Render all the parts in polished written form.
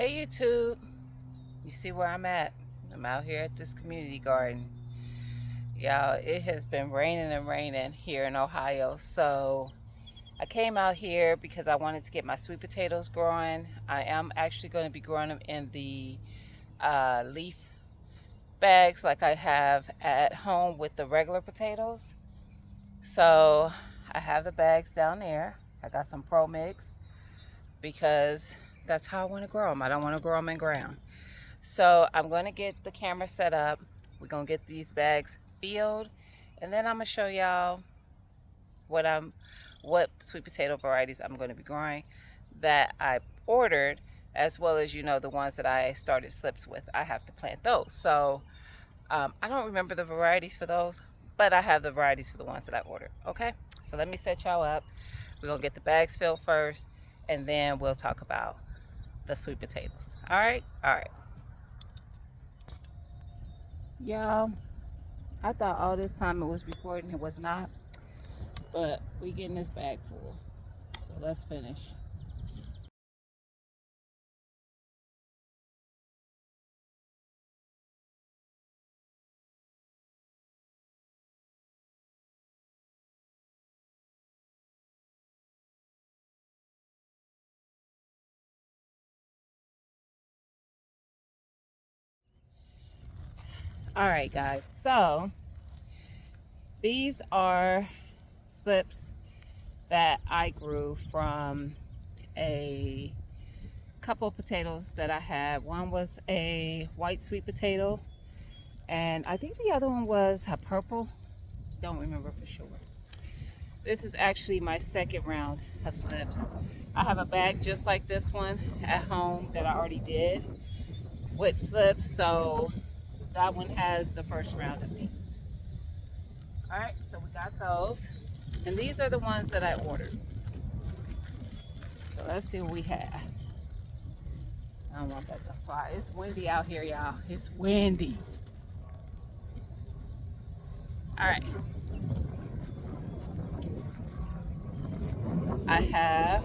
Hey YouTube, you see where I'm at? I'm out here at this community garden. Y'all, it has been raining and raining here in Ohio. So I came out here because I wanted to get my sweet potatoes growing. I am actually going to be growing them in the leaf bags like I have at home with the regular potatoes. So I have the bags down there. I got some Pro Mix because that's how I want to grow them. I don't want to grow them in ground. So I'm going to get the camera set up. We're going to get these bags filled, and then I'm going to show y'all what sweet potato varieties I'm going to be growing that I ordered, as well as the ones that I started slips with. I have to plant those. So I don't remember the varieties for those, but I have the varieties for the ones that I ordered. Okay, so let me set y'all up. We're going to get the bags filled first, and then we'll talk about the sweet potatoes. All right, all right. Y'all, I thought all this time it was recording. It was not. But we getting this bag full. So let's finish. All right, guys. So these are slips that I grew from a couple of potatoes that I had. One was a white sweet potato, and I think the other one was a purple. Don't remember for sure. This is actually my second round of slips. I have a bag just like this one at home that I already did with slips, so that one has the first round of these. All right, so we got those, and these are the ones that I ordered. So let's see what we have. I don't want that to fly. It's windy out here, y'all. It's windy. All right, I have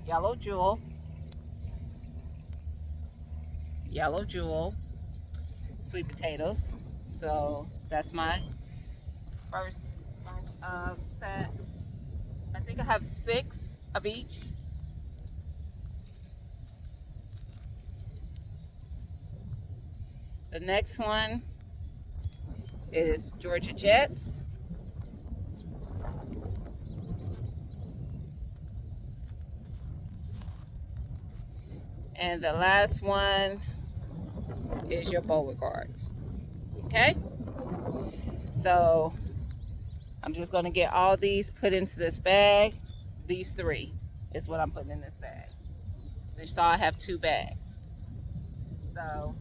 yellow jewel, sweet potatoes. So that's my first bunch of sets. I think I have 6 of each. The next one is Georgia Jets. And the last one is your Beauregards. Okay? So I'm just going to get all these put into this bag. These 3 is what I'm putting in this bag. So you saw I have 2 bags. So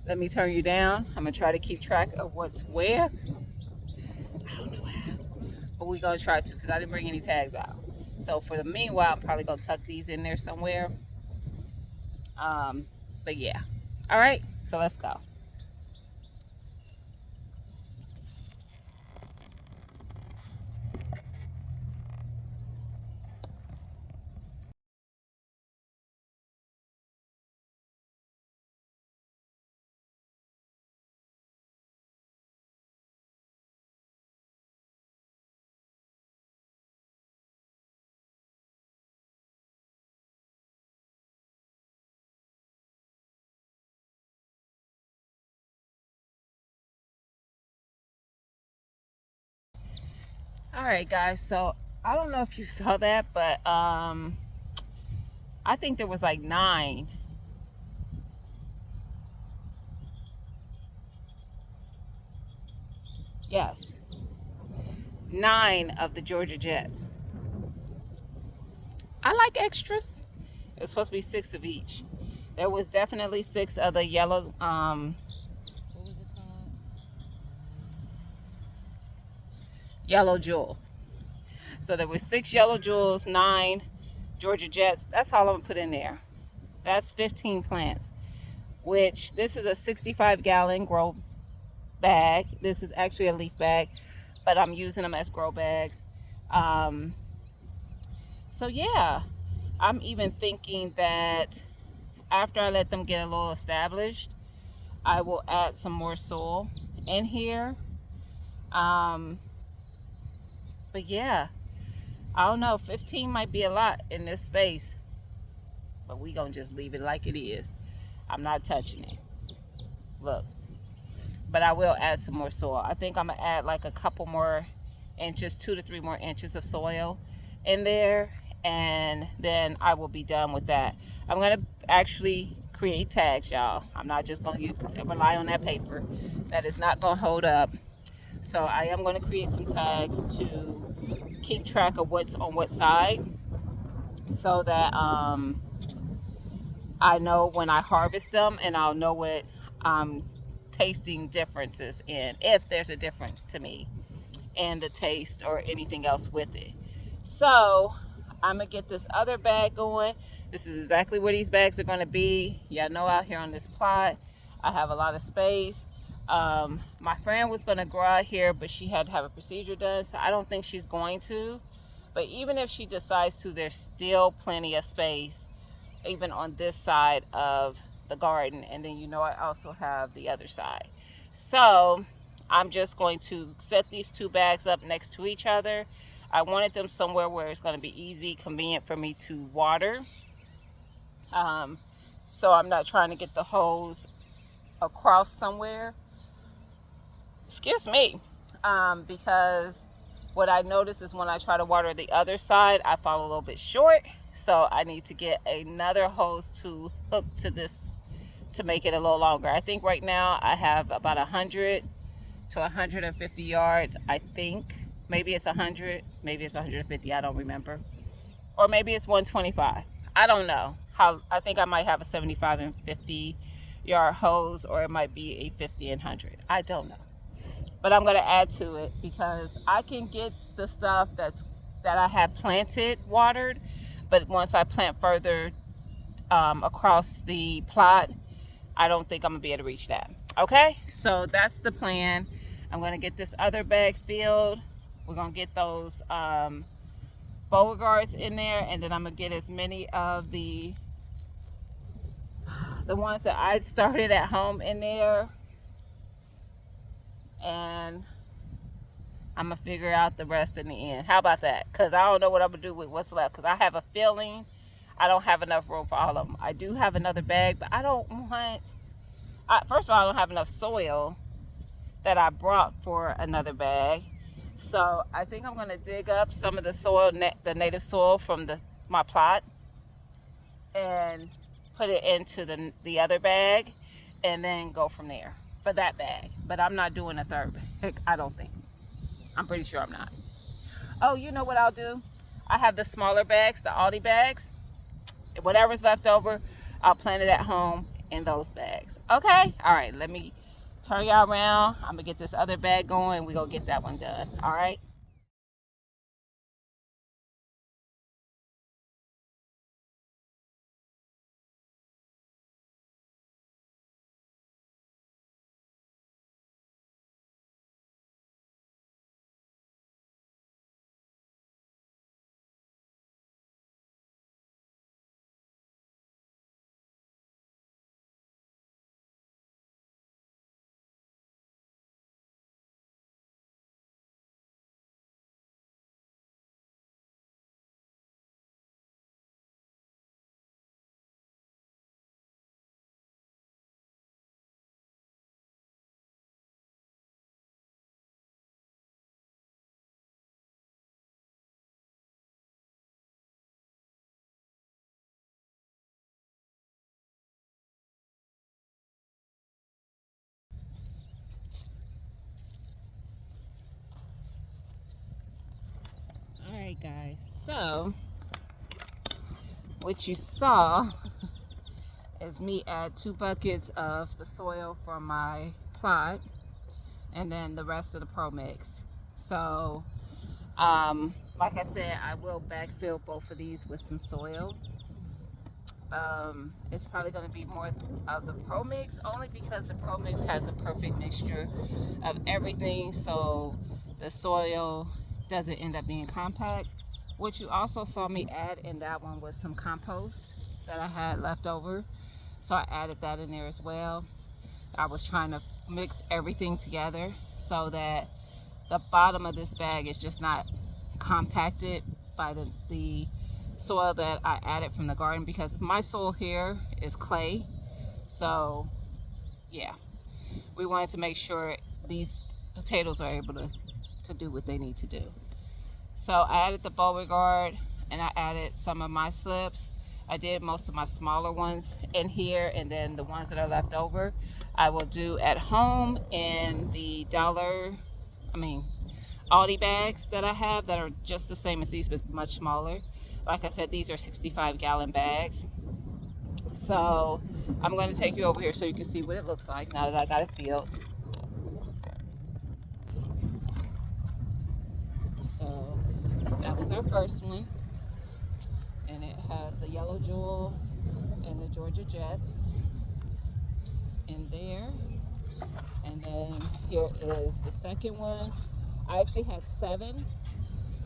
let me turn you down. I'm going to try to keep track of what's where. I don't know how, but we're going to try to, because I didn't bring any tags out. So for the meanwhile, I'm probably going to tuck these in there somewhere. But yeah. All right, so let's go. All right, guys. So I don't know if you saw that, but I think there was like 9. Yes, 9 of the Georgia Jets. I like extras. It's supposed to be 6 of each. There was definitely 6 of the yellow. What was it called? Yellow jewel. So there were 6 yellow jewels, 9 Georgia Jets. That's all I'm gonna put in there. That's 15 plants. Which this is a 65-gallon grow bag. This is actually a leaf bag, but I'm using them as grow bags. So yeah, I'm even thinking that after I let them get a little established, I will add some more soil in here. Um, but yeah, I don't know. 15 might be a lot in this space, but we gonna just leave it like it is. I'm not touching it. Look, but I will add some more soil. I think I'm gonna add like a couple more inches, 2 to 3 more inches of soil in there, and then I will be done with that. I'm gonna actually create tags, y'all. I'm not just gonna rely on that paper. That is not gonna hold up. So I am gonna create some tags to keep track of what's on what side, so that I know when I harvest them, and I'll know what I'm tasting differences in, if there's a difference to me in the taste or anything else with it. So I'm gonna get this other bag going. This is exactly where these bags are gonna be. Y'all know out here on this plot, I have a lot of space. My friend was gonna grow out here, but she had to have a procedure done, so I don't think she's going to. But even if she decides to, there's still plenty of space even on this side of the garden, and then I also have the other side. So I'm just going to set these two bags up next to each other. I wanted them somewhere where it's going to be easy, convenient for me to water. So I'm not trying to get the hose across somewhere. Excuse me. Because what I noticed is when I try to water the other side, I fall a little bit short. So I need to get another hose to hook to this to make it a little longer. I think right now I have about 100 to 150 yards. I think maybe it's 100, maybe it's 150. I don't remember. Or maybe it's 125. I don't know. I think I might have a 75 and 50 yard hose, or it might be a 50 and 100. I don't know. But I'm going to add to it because I can get the stuff that I have planted watered, but once I plant further across the plot, I don't think I'm going to be able to reach that. Okay, so that's the plan. I'm going to get this other bag filled. We're going to get those Beauregards in there, and then I'm going to get as many of the ones that I started at home in there, and I'm going to figure out the rest in the end. How about that? Because I don't know what I'm going to do with what's left, because I have a feeling I don't have enough room for all of them. I do have another bag, but I don't want... first of all, I don't have enough soil that I brought for another bag. So I think I'm going to dig up some of the soil, the native soil from my plot, and put it into the other bag, and then go from there for that bag. But I'm not doing a third bag. I don't think. I'm pretty sure I'm not. Oh, you know what I'll do? I have the smaller bags, the Aldi bags. Whatever's left over, I'll plant it at home in those bags. Okay? All right, let me turn y'all around. I'm going to get this other bag going. We're going to get that one done. All right? All right, guys. So, what you saw is me add 2 buckets of the soil from my plot, and then the rest of the Pro Mix. So, like I said, I will backfill both of these with some soil. It's probably going to be more of the Pro Mix, only because the Pro Mix has a perfect mixture of everything, so the soil doesn't end up being compact. What you also saw me add in that one was some compost that I had left over. So I added that in there as well. I was trying to mix everything together so that the bottom of this bag is just not compacted by the soil that I added from the garden, because my soil here is clay. So yeah, we wanted to make sure these potatoes are able to do what they need to do. So I added the Beauregard and I added some of my slips. I did most of my smaller ones in here, and then the ones that are left over I will do at home in the Aldi bags that I have that are just the same as these but much smaller. Like I said, these are 65-gallon bags. So I'm going to take you over here so you can see what it looks like now that I got it filled. So that was our first one, and it has the Yellow Jewel and the Georgia Jets in there. And then here is the second one. I actually had 7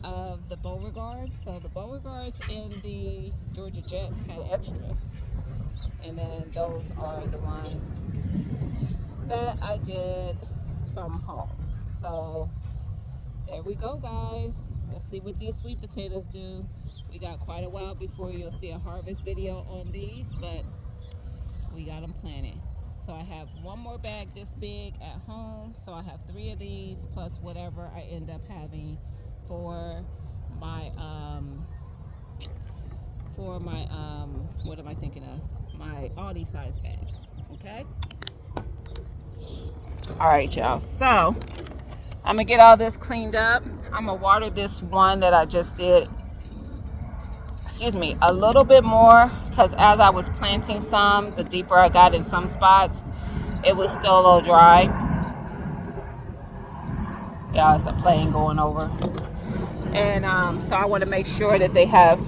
of the Beauregards. So the Beauregards and the Georgia Jets had extras. And then those are the ones that I did from home. So there we go, guys. Let's see what these sweet potatoes do. We got quite a while before you'll see a harvest video on these, but we got them planted. So I have one more bag this big at home. So I have 3 of these plus whatever I end up having for my what am I thinking of? My Aldi size bags. Okay. All right, y'all. So I'm gonna get all this cleaned up. I'm gonna water this one that I just did, a little bit more, because as I was planting some, the deeper I got in some spots, it was still a little dry. Yeah, it's a plane going over. And so I want to make sure that they have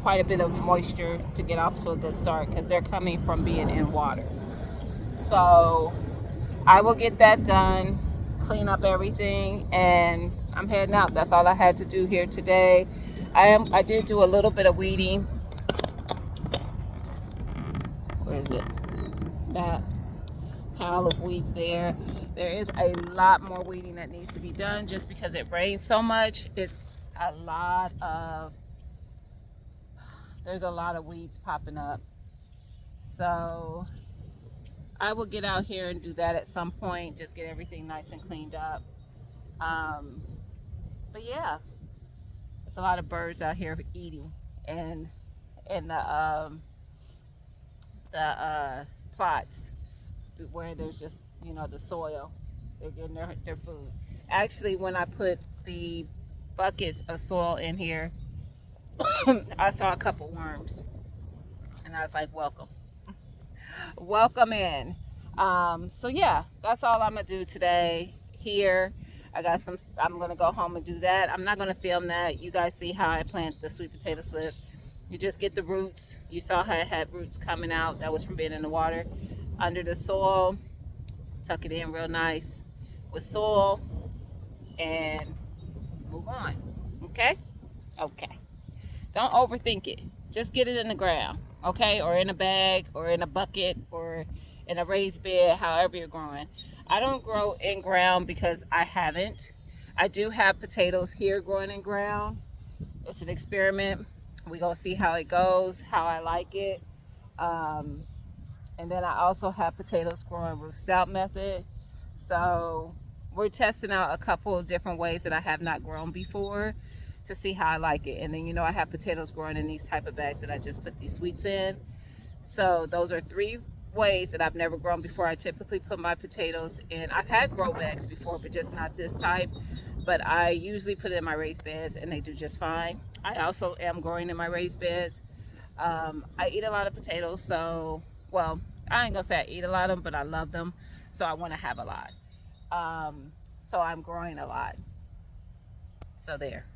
quite a bit of moisture to get off to a good start, because they're coming from being in water. So I will get that done, clean up everything, and I'm heading out. That's all I had to do here today. I did do a little bit of weeding. Where is it? That pile of weeds there. There is a lot more weeding that needs to be done just because it rains so much. There's a lot of weeds popping up. So I will get out here and do that at some point, just get everything nice and cleaned up. But yeah, there's a lot of birds out here eating, and in the plots where there's just, the soil, they're getting their food. Actually, when I put the buckets of soil in here, I saw a couple worms, and I was like, welcome in. So yeah, that's all I'm gonna do today here. I'm gonna go home and do that. I'm not gonna film that. You guys see how I plant the sweet potato slip. You just get the roots. You saw how it had roots coming out. That was from being in the water. Under the soil, tuck it in real nice with soil, and move on. Okay? Okay. Don't overthink it. Just get it in the ground, okay? Or in a bag, or in a bucket, or in a raised bed, however you're growing. I don't grow in ground because I haven't. I do have potatoes here growing in ground. It's an experiment. We're going to see how it goes, how I like it. And then I also have potatoes growing with stout method. So we're testing out a couple of different ways that I have not grown before to see how I like it. And then, I have potatoes growing in these type of bags that I just put these sweets in. So those are 3 ways that I've never grown before. I typically put my potatoes in. I've had grow bags before, but just not this type. But I usually put it in my raised beds, and they do just fine. I also am growing in my raised beds. I eat a lot of potatoes, so, well, I ain't gonna say I eat a lot of them, but I love them, so I want to have a lot. So I'm growing a lot. So there.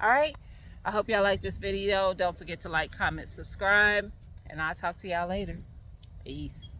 All right. I hope y'all like this video. Don't forget to like, comment, subscribe, and I'll talk to y'all later. Peace.